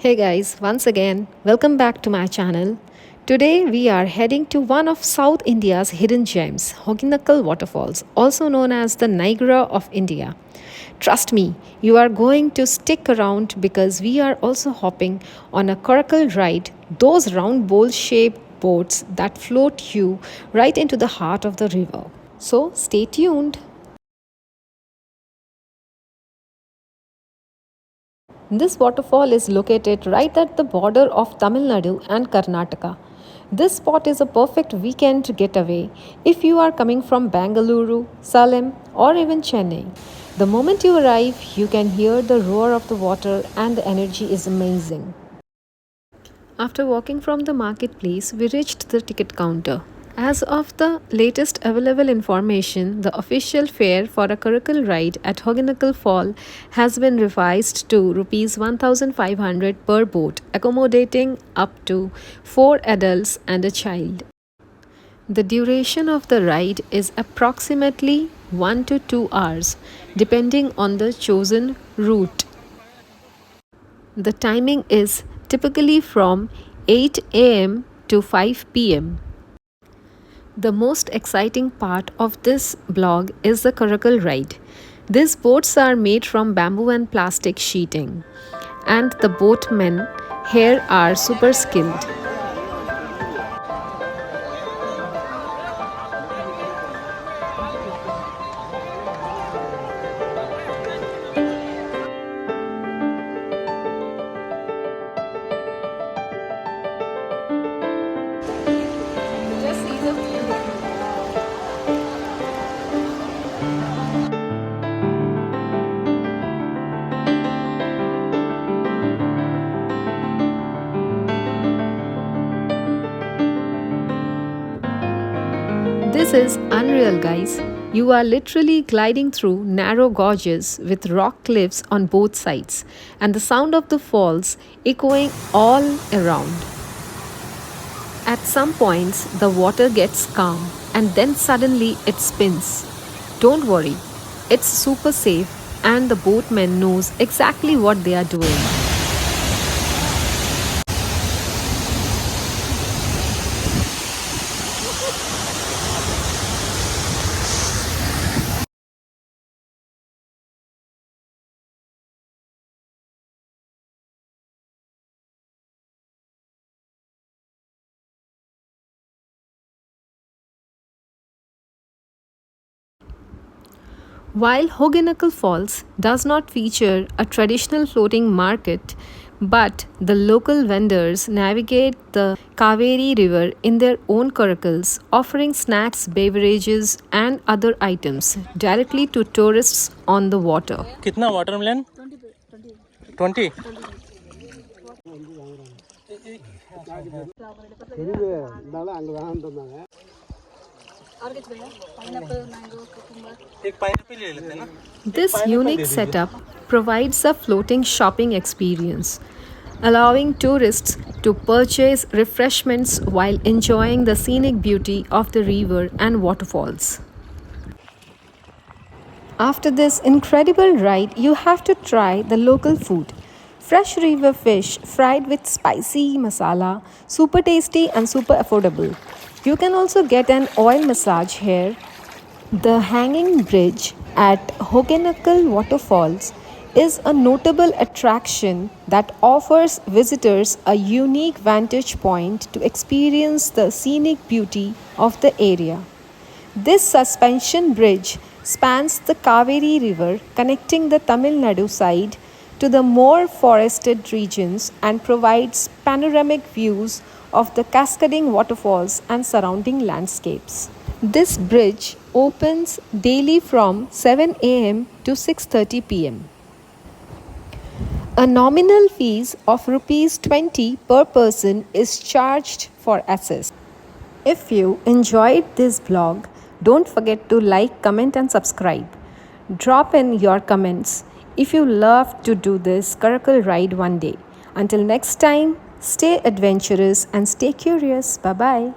Hey guys, once again, welcome back to my channel. Today we are heading to one of South India's hidden gems, Hogenakkal waterfalls, also known as the Niagara of India. Trust me, you are going to stick around because we are also hopping on a coracle ride, those round bowl-shaped boats that float you right into the heart of the river. So stay tuned. This waterfall is located right at the border of Tamil Nadu and Karnataka. This spot is a perfect weekend getaway if you are coming from Bangalore, Salem, or even Chennai. The moment you arrive, you can hear the roar of the water and the energy is amazing. After walking from the marketplace, we reached the ticket counter. As of the latest available information, the official fare for a curricle ride at Hogenakkal Fall has been revised to Rs 1,500 per boat, accommodating up to 4 adults and a child. The duration of the ride is approximately 1 to 2 hours, depending on the chosen route. The timing is typically from 8 a.m. to 5 p.m. The most exciting part of this blog is the coracle ride. These boats are made from bamboo and plastic sheeting, and the boatmen here are super skilled. This is unreal, guys. You are literally gliding through narrow gorges with rock cliffs on both sides, and the sound of the falls echoing all around. At some points, the water gets calm and then suddenly it spins. Don't worry, it's super safe and the boatman knows exactly what they are doing. While Hogenakkal Falls does not feature a traditional floating market, but the local vendors navigate the Kaveri River in their own coracles, offering snacks, beverages, and other items directly to tourists on the water. कितना watermelon 20 एक pineapple ले लेते हैं ना This unique setup provides a floating shopping experience, allowing tourists to purchase refreshments while enjoying the scenic beauty of the river and waterfalls. After this incredible ride, you have to try the local food. Fresh river fish fried with spicy masala, super tasty and super affordable. You can also get an oil massage here. The hanging bridge at Hogenakkal Waterfalls is a notable attraction that offers visitors a unique vantage point to experience the scenic beauty of the area. This suspension bridge spans the Kaveri River, connecting the Tamil Nadu side to the more forested regions and provides panoramic views of the cascading waterfalls and surrounding landscapes. This bridge opens daily from 7 a.m. to 6:30 p.m. A nominal fees of Rs 20 per person is charged for access. If you enjoyed this vlog, don't forget to like, comment, and subscribe. Drop in your comments if you love to do this coracle ride one day. Until next time, stay adventurous and stay curious. Bye bye.